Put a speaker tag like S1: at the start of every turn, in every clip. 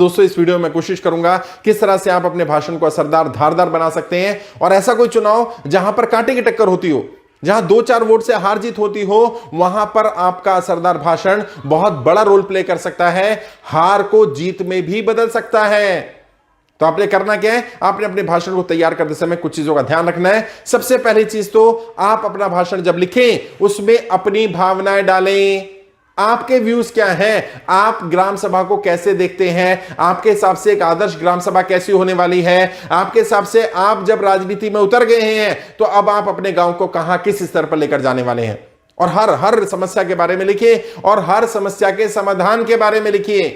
S1: दोस्तों इस वीडियो में कोशिश करूंगा किस तरह से आप अपने भाषण को असरदार धारदार बना सकते हैं और ऐसा कोई चुनाव जहां पर कांटे की टक्कर होती हो, जहां 2-4 वोट से हार जीत होती हो, वहां पर आपका असरदार भाषण बहुत बड़ा रोल प्ले कर सकता है, हार को जीत में भी बदल सकता है। तो आपने करना क्या है, आपने अपने भाषण को तैयार करते समय कुछ चीजों का ध्यान रखना है। सबसे पहली चीज तो आप अपना भाषण जब लिखें उसमें अपनी भावनाएं डालें। आपके व्यूज क्या हैं, आप ग्राम सभा को कैसे देखते हैं, आपके हिसाब से एक आदर्श ग्राम सभा कैसी होने वाली है, आपके हिसाब से आप जब राजनीति में उतर गए हैं तो अब आप अपने गांव को कहां किस स्तर पर लेकर जाने वाले हैं। और हर समस्या के बारे में लिखिए और हर समस्या के समाधान के बारे में लिखिए।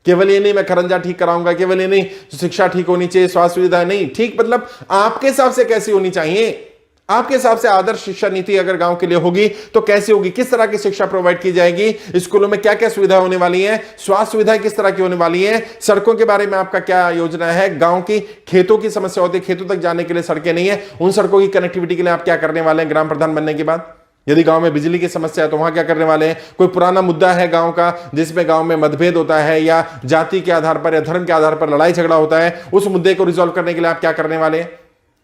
S1: केवल ये नहीं मैं खरंजा ठीक कराऊंगा, केवल ये नहीं शिक्षा ठीक होनी चाहिए, स्वास्थ्य सुविधा नहीं ठीक, मतलब आपके हिसाब से कैसी होनी चाहिए, आपके हिसाब से आदर्श शिक्षा नीति अगर गांव के लिए होगी तो कैसी होगी, किस तरह की शिक्षा प्रोवाइड की जाएगी, स्कूलों में क्या क्या सुविधा होने वाली है, स्वास्थ्य सुविधाएं किस तरह की होने वाली है, सड़कों के बारे में आपका क्या योजना है, गांव की खेतों की समस्या होती है, खेतों तक जाने के लिए सड़कें नहीं है, उन सड़कों की कनेक्टिविटी के लिए आप क्या करने वाले हैं ग्राम प्रधान बनने के बाद। यदि गांव में बिजली की समस्या है तो वहां क्या करने वाले हैं, कोई पुराना मुद्दा है गांव का जिसमें गांव में मतभेद होता है या जाति के आधार पर या धर्म के आधार पर लड़ाई झगड़ा होता है, उस मुद्दे को रिजॉल्व करने के लिए आप क्या करने वाले हैं।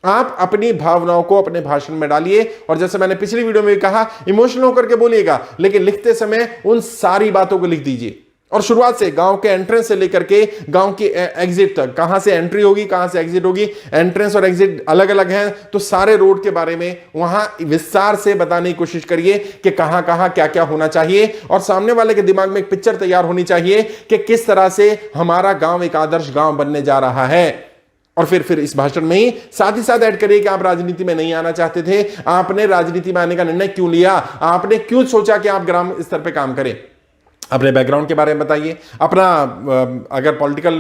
S1: आप अपनी भावनाओं को अपने भाषण में डालिए और जैसे मैंने पिछली वीडियो में भी कहा, इमोशनल होकर के बोलिएगा, लेकिन लिखते समय उन सारी बातों को लिख दीजिए। और शुरुआत से गांव के एंट्रेंस से लेकर के गांव की एग्जिट तक, कहां से एंट्री होगी कहां से एग्जिट होगी, एंट्रेंस और एग्जिट अलग अलग हैं तो सारे रोड के बारे में वहां विस्तार से बताने की कोशिश करिए कि कहां कहां क्या क्या होना चाहिए और सामने वाले के दिमाग में एक पिक्चर तैयार होनी चाहिए कि किस तरह से हमारा गांव एक आदर्श गांव बनने जा रहा है। और फिर इस भाषण में ही साथ ऐड करिए कि आप राजनीति में नहीं आना चाहते थे, आपने राजनीति में आने का निर्णय क्यों लिया, आपने क्यों सोचा कि आप ग्राम स्तर पे काम करें, अपने बैकग्राउंड के बारे में बताइए, अपना अगर पॉलिटिकल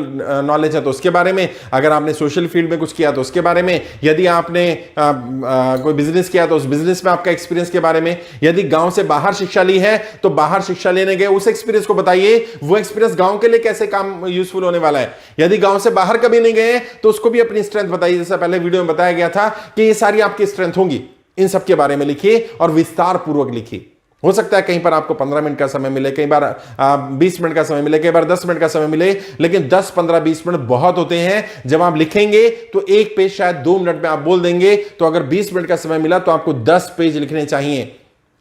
S1: नॉलेज है तो उसके बारे में, अगर आपने सोशल फील्ड में कुछ किया तो उसके बारे में, यदि आपने कोई बिजनेस किया तो उस बिजनेस में आपका एक्सपीरियंस के बारे में, यदि गांव से बाहर शिक्षा ली है तो बाहर शिक्षा लेने गए उस एक्सपीरियंस को बताइए, वो एक्सपीरियंस गांव के लिए कैसे काम यूजफुल होने वाला है। यदि गांव से बाहर कभी नहीं गए तो उसको भी अपनी स्ट्रेंथ बताइए, जैसा पहले वीडियो में बताया गया था कि ये सारी आपकी स्ट्रेंथ होंगी, इन सब के बारे में लिखिए और विस्तार पूर्वक लिखिए। हो सकता है कहीं पर आपको 15 मिनट का समय मिले, कई बार 20 मिनट का समय मिले, कई बार 10 मिनट का समय मिले, लेकिन 10, 15, 20 मिनट बहुत होते हैं। जब आप लिखेंगे तो एक पेज शायद 2 मिनट में आप बोल देंगे, तो अगर 20 मिनट का समय मिला तो आपको 10 पेज लिखने चाहिए।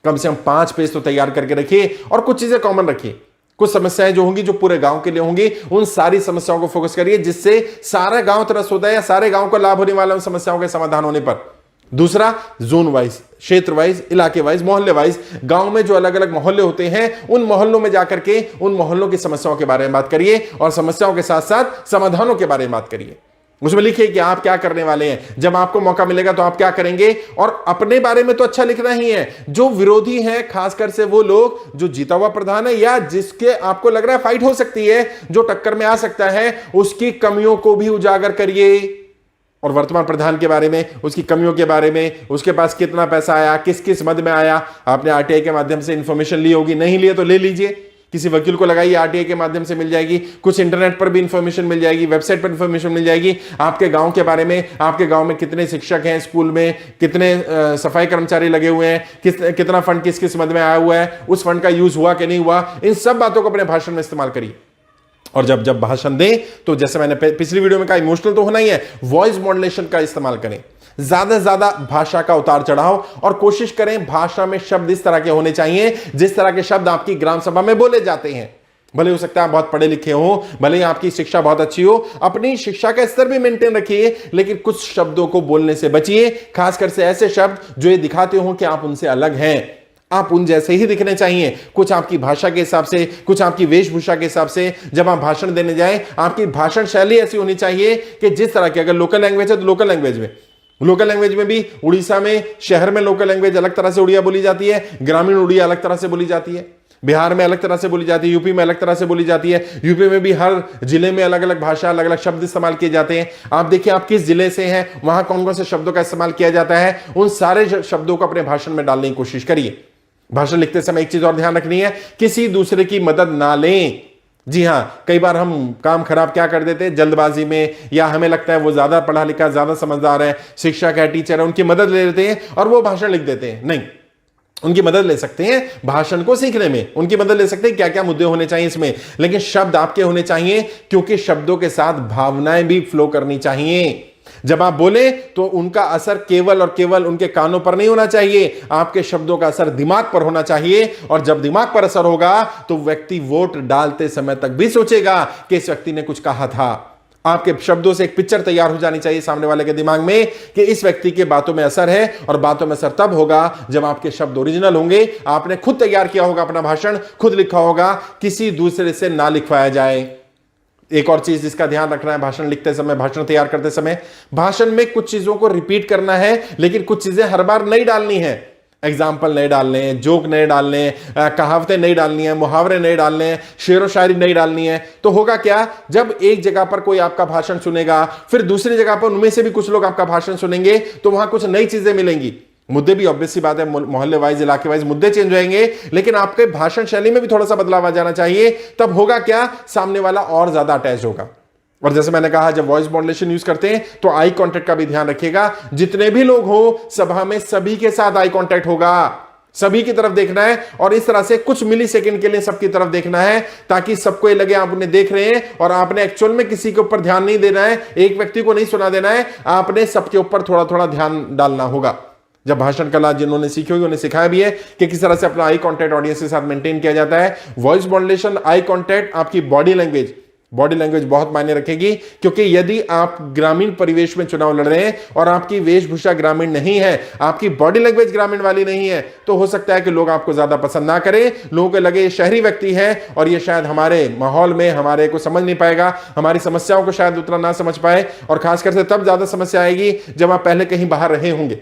S1: कम से कम 5 पेज तो तैयार करके रखिए और कुछ चीजें कॉमन रखिए। कुछ समस्याएं जो होंगी जो पूरे गांव के लिए होंगी, उन सारी समस्याओं को फोकस करिए जिससे सारा गांव त्रस्त होता है या सारे गांव को लाभ होने वाला उन समस्याओं के समाधान होने पर। दूसरा, जोन वाइज, क्षेत्र वाइज, इलाके वाइज, मोहल्ले वाइज, गांव में जो अलग अलग मोहल्ले होते हैं उन मोहल्लों में जाकर के उन मोहल्लों की समस्याओं के बारे में बात करिए और समस्याओं के साथ साथ समाधानों के बारे में बात करिए। उसमें लिखिए कि आप क्या करने वाले हैं, जब आपको मौका मिलेगा तो आप क्या करेंगे। और अपने बारे में तो अच्छा लिखना ही है, जो विरोधी हैं खासकर से वो लोग जो जीता हुआ प्रधान है या जिसके आपको लग रहा है फाइट हो सकती है, जो टक्कर में आ सकता है, उसकी कमियों को भी उजागर करिए। और वर्तमान प्रधान के बारे में, उसकी कमियों के बारे में, उसके पास कितना पैसा आया, किस किस मद में आया, आपने आरटीआई के माध्यम से इंफॉर्मेशन ली होगी, नहीं लिए तो ले लीजिए, किसी वकील को लगाइए, आरटीआई के माध्यम से मिल जाएगी, कुछ इंटरनेट पर भी इंफॉर्मेशन मिल जाएगी, वेबसाइट पर इंफॉर्मेशन मिल जाएगी। आपके गांव के बारे में, आपके गांव में कितने शिक्षक हैं, स्कूल में कितने सफाई कर्मचारी लगे हुए हैं, कितना फंड किस किस मद में आया हुआ है, उस फंड का यूज हुआ कि नहीं हुआ, इन सब बातों को अपने भाषण में इस्तेमाल करिए। और जब भाषण दें तो जैसे मैंने पिछली वीडियो में कहा, इमोशनल तो होना ही है, वॉइस मॉड्यूलेशन का इस्तेमाल करें, ज्यादा से ज्यादा भाषा का उतार चढ़ाव, और कोशिश करें भाषा में शब्द इस तरह के होने चाहिए जिस तरह के शब्द आपकी ग्राम सभा में बोले जाते हैं। भले हो सकता है आप बहुत पढ़े लिखे हो, भले ही आपकी शिक्षा बहुत अच्छी हो, अपनी शिक्षा का स्तर भी मेंटेन रखिए, लेकिन कुछ शब्दों को बोलने से बचिए, खासकर से ऐसे शब्द जो ये दिखाते हो कि आप उनसे अलग हैं, आप उन जैसे ही दिखने चाहिए। कुछ आपकी भाषा के हिसाब से, कुछ आपकी वेशभूषा के हिसाब से जब आप भाषण देने जाएं, आपकी भाषण शैली ऐसी होनी चाहिए कि जिस तरह की, अगर लोकल लैंग्वेज है तो लोकल लैंग्वेज में भी, उड़ीसा में शहर में लोकल लैंग्वेज अलग तरह से उड़िया बोली जाती है, ग्रामीण उड़िया अलग तरह से बोली जाती है, बिहार में अलग तरह से बोली जाती है, यूपी में अलग तरह से बोली जाती है, यूपी में भी हर जिले में अलग अलग भाषा, अलग अलग शब्द इस्तेमाल किए जाते हैं। आप देखिए आप किस जिले से हैं, वहां कौन कौन से शब्दों का इस्तेमाल किया जाता है, उन सारे शब्दों को अपने भाषण में डालने की कोशिश करिए। भाषण लिखते समय एक चीज और ध्यान रखनी है, किसी दूसरे की मदद ना लें। जी हां, कई बार हम काम खराब क्या कर देते हैं, जल्दबाजी में, या हमें लगता है वो ज्यादा पढ़ा लिखा, ज्यादा समझदार है, शिक्षक है, टीचर है, उनकी मदद ले लेते हैं और वो भाषण लिख देते हैं। नहीं, उनकी मदद ले सकते हैं भाषण को सीखने में, उनकी मदद ले सकते हैं क्या क्या मुद्दे होने चाहिए इसमें, लेकिन शब्द आपके होने चाहिए, क्योंकि शब्दों के साथ भावनाएं भी फ्लो करनी चाहिए। जब आप बोले तो उनका असर केवल और केवल उनके कानों पर नहीं होना चाहिए, आपके शब्दों का असर दिमाग पर होना चाहिए। और जब दिमाग पर असर होगा तो व्यक्ति वोट डालते समय तक भी सोचेगा कि इस व्यक्ति ने कुछ कहा था। आपके शब्दों से एक पिक्चर तैयार हो जानी चाहिए सामने वाले के दिमाग में कि इस व्यक्ति के बातों में असर है, और बातों में असर तब होगा जब आपके शब्द ओरिजिनल होंगे, आपने खुद तैयार किया होगा अपना भाषण, खुद लिखा होगा, किसी दूसरे से ना लिखवाया जाए। एक और चीज जिसका ध्यान रखना है भाषण लिखते समय, भाषण तैयार करते समय, भाषण में कुछ चीजों को रिपीट करना है, लेकिन कुछ चीजें हर बार नहीं डालनी है। एग्जाम्पल नहीं डालने, जोक नहीं डालने, कहावतें नहीं डालनी है, मुहावरे नहीं डालने, शेरो शायरी नहीं डालनी है। तो होगा क्या, जब एक जगह पर कोई आपका भाषण सुनेगा, फिर दूसरी जगह पर उनमें से भी कुछ लोग आपका भाषण सुनेंगे, तो वहां कुछ नई चीजें मिलेंगी। मुद्दे भी ऑब्वियस सी बात है, मोहल्ले वाइज, इलाके वाइज मुद्दे चेंज होंगे, लेकिन आपके भाषण शैली में भी थोड़ा सा बदलाव आ जाना चाहिए। तब होगा क्या, सामने वाला और ज्यादा अटैच होगा। और जैसे मैंने कहा, जब वॉइस मॉड्यूलेशन यूज करते हैं तो आई कांटेक्ट का भी ध्यान रखिएगा। जितने भी लोग हो सभा में, सभी के साथ आई कांटेक्ट होगा, सभी की तरफ देखना है, और इस तरह से कुछ मिली सेकंड के लिए सबकी तरफ देखना है, ताकि सबको ये लगे आप उन्हें देख रहे हैं और आपने एक्चुअल में किसी के ऊपर ध्यान नहीं देना है, एक व्यक्ति को नहीं सुना देना है, आपने सबके ऊपर थोड़ा थोड़ा ध्यान डालना होगा। जब भाषण कला जिन्होंने सीखी होगी उन्हें सिखाया भी है कि किस तरह से अपना आई कांटेक्ट ऑडियंस के साथ मेंटेन किया जाता है। वॉइस मॉड्यूलेशन, आई कांटेक्ट, आपकी बॉडी लैंग्वेज बहुत मायने रखेगी, क्योंकि यदि आप ग्रामीण परिवेश में चुनाव लड़ रहे हैं और आपकी वेशभूषा ग्रामीण नहीं है, आपकी बॉडी लैंग्वेज ग्रामीण वाली नहीं है, तो हो सकता है कि लोग आपको ज्यादा पसंद ना करें। लोगों को लगे ये शहरी व्यक्ति है और ये शायद हमारे माहौल में हमारे को समझ नहीं पाएगा, हमारी समस्याओं को शायद उतना ना समझ पाए, और खासकर से तब ज्यादा समस्या आएगी जब आप पहले कहीं बाहर रहे होंगे।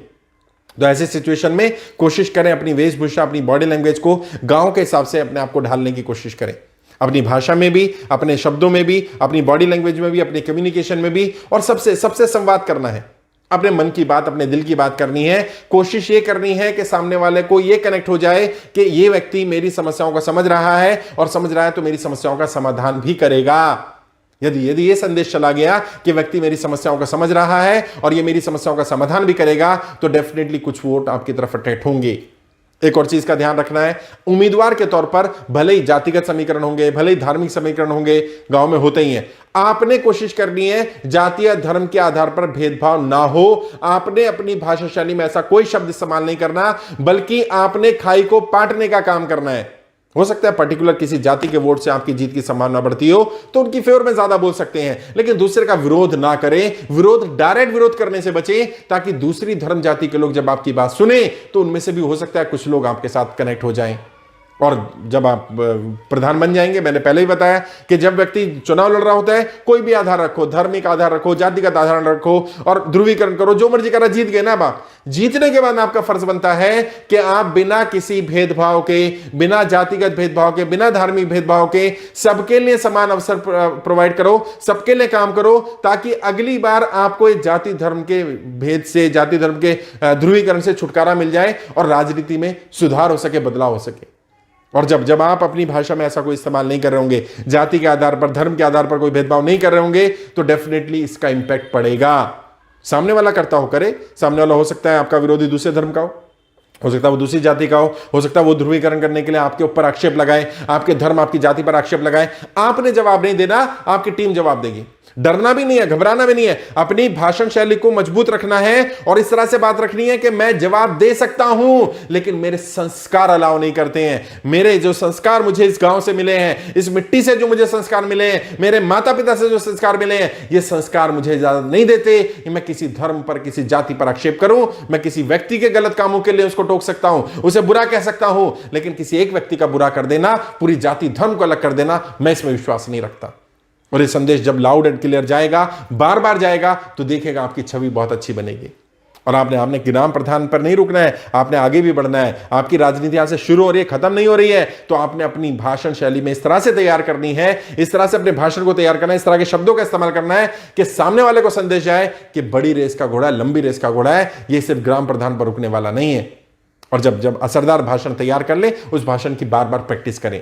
S1: तो ऐसे सिचुएशन में कोशिश करें अपनी वेशभूषा, अपनी बॉडी लैंग्वेज को गांव के हिसाब से अपने आप को ढालने की कोशिश करें, अपनी भाषा में भी, अपने शब्दों में भी, अपनी बॉडी लैंग्वेज में भी, अपनी कम्युनिकेशन में भी। और सबसे संवाद करना है, अपने मन की बात, अपने दिल की बात करनी है। कोशिश ये करनी है कि सामने वाले को ये कनेक्ट हो जाए कि ये व्यक्ति मेरी समस्याओं को समझ रहा है, और समझ रहा है तो मेरी समस्याओं का समाधान भी करेगा। यदि ये संदेश चला गया कि व्यक्ति मेरी समस्याओं को समझ रहा है और ये मेरी समस्याओं का समाधान भी करेगा, तो डेफिनेटली कुछ वोट आपकी तरफ अट्रैक्ट होंगे। एक और चीज का ध्यान रखना है, उम्मीदवार के तौर पर भले ही जातिगत समीकरण होंगे, भले ही धार्मिक समीकरण होंगे, गांव में होते ही हैं, आपने कोशिश करनी है जातीय धर्म के आधार पर भेदभाव ना हो। आपने अपनी भाषा शैली में ऐसा कोई शब्द इस्तेमाल नहीं करना, बल्कि आपने खाई को पाटने का काम करना है। हो सकता है पर्टिकुलर किसी जाति के वोट से आपकी जीत की संभावना बढ़ती हो तो उनकी फेवर में ज्यादा बोल सकते हैं, लेकिन दूसरे का विरोध ना करें। डायरेक्ट विरोध करने से बचें, ताकि दूसरी धर्म जाति के लोग जब आपकी बात सुने तो उनमें से भी हो सकता है कुछ लोग आपके साथ कनेक्ट हो जाएं। और जब आप प्रधान बन जाएंगे, मैंने पहले ही बताया कि जब व्यक्ति चुनाव लड़ रहा होता है, कोई भी आधार रखो, धार्मिक आधार रखो, जातिगत आधार रखो, और ध्रुवीकरण करो, जो मर्जी करा, जीत गए ना आप। जीतने के बाद आपका फर्ज बनता है कि आप बिना किसी भेदभाव के, बिना जातिगत भेदभाव के, बिना धार्मिक भेदभाव के सबके लिए समान अवसर प्रोवाइड करो, सबके लिए काम करो, ताकि अगली बार आपको एक जाति धर्म के भेद से, जाति धर्म के ध्रुवीकरण से छुटकारा मिल जाए और राजनीति में सुधार हो सके, बदलाव हो सके। और जब आप अपनी भाषा में ऐसा कोई इस्तेमाल नहीं कर रहे होंगे, जाति के आधार पर, धर्म के आधार पर कोई भेदभाव नहीं कर रहे होंगे, तो डेफिनेटली इसका इंपैक्ट पड़ेगा। सामने वाला करता हो करे, सामने वाला हो सकता है आपका विरोधी दूसरे धर्म का हो सकता है वो दूसरी जाति का हो सकता है वो ध्रुवीकरण करने के लिए आपके ऊपर आक्षेप लगाए, आपके धर्म, आपकी जाति पर आक्षेप लगाए। आपने जवाब नहीं देना, आपकी टीम जवाब देगी। डरना भी नहीं है, घबराना भी नहीं है, अपनी भाषण शैली को मजबूत रखना है और इस तरह से बात रखनी है कि मैं जवाब दे सकता हूं, लेकिन मेरे संस्कार अलाउ नहीं करते हैं। मेरे जो संस्कार मुझे इस गांव से मिले हैं, इस मिट्टी से जो मुझे संस्कार मिले हैं, मेरे माता पिता से जो संस्कार मिले हैं, ये संस्कार मुझे इजाजत नहीं देते कि मैं किसी धर्म पर, किसी जाति पर आक्षेप करूं। मैं किसी व्यक्ति के गलत कामों के लिए उसको टोक सकता हूं, उसे बुरा कह सकता हूं, लेकिन किसी एक व्यक्ति का बुरा कर देना, पूरी जाति धर्म को अलग कर देना, मैं इसमें विश्वास नहीं रखता। और ये संदेश जब लाउड एंड क्लियर जाएगा, बार बार जाएगा, तो देखेगा आपकी छवि बहुत अच्छी बनेगी। और आपने ग्राम प्रधान पर नहीं रुकना है, आपने आगे भी बढ़ना है। आपकी राजनीति यहां से शुरू हो रही है, खत्म नहीं हो रही है, तो आपने अपनी भाषण शैली में इस तरह से तैयार करनी है, इस तरह से अपने भाषण को तैयार करना है, इस तरह के शब्दों का इस्तेमाल करना है कि सामने वाले को संदेश जाए कि बड़ी रेस का घोड़ा है, लंबी रेस का घोड़ा है, ये सिर्फ ग्राम प्रधान पर रुकने वाला नहीं है। और जब असरदार भाषण तैयार कर ले, उस भाषण की बार बार प्रैक्टिस करें।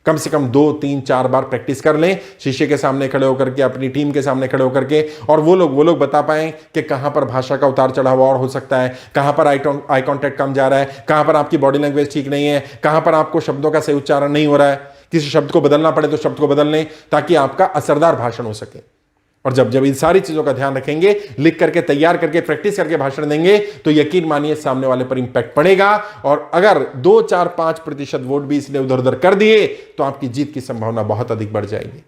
S1: कम से कम 2, 3, 4 बार प्रैक्टिस कर लें, शीशे के सामने खड़े होकर के, अपनी टीम के सामने खड़े होकर के, और वो लोग बता पाएं कि कहां पर भाषा का उतार चढ़ाव और हो सकता है, कहां पर आई कांटेक्ट कम जा रहा है, कहां पर आपकी बॉडी लैंग्वेज ठीक नहीं है, कहां पर आपको शब्दों का सही उच्चारण नहीं हो रहा है। किसी शब्द को बदलना पड़े तो शब्द को बदल लें, ताकि आपका असरदार भाषण हो सके। और जब इन सारी चीजों का ध्यान रखेंगे, लिख करके, तैयार करके, प्रैक्टिस करके भाषण देंगे, तो यकीन मानिए सामने वाले पर इंपैक्ट पड़ेगा। और अगर 2, 4, 5% वोट भी इसने उधर उधर कर दिए तो आपकी जीत की संभावना बहुत अधिक बढ़ जाएगी।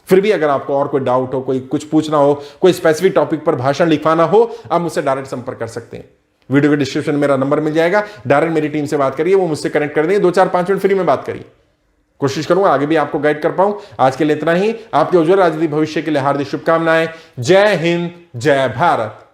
S1: फिर भी अगर आपको और कोई डाउट हो, कोई कुछ पूछना हो, कोई स्पेसिफिक टॉपिक पर भाषण लिखवाना हो, आप मुझसे डायरेक्ट संपर्क कर सकते हैं। वीडियो के डिस्क्रिप्शन में मेरा नंबर मिल जाएगा, डायरेक्ट मेरी टीम से बात करिए, वो मुझसे कनेक्ट कर देंगे। 2, 4, 5 मिनट फ्री में बात करिए, कोशिश करूंगा आगे भी आपको गाइड कर पाऊं। आज के लिए इतना ही। आपके उज्जवल राजनीतिक भविष्य के लिए हार्दिक शुभकामनाएं। जय हिंद, जय भारत।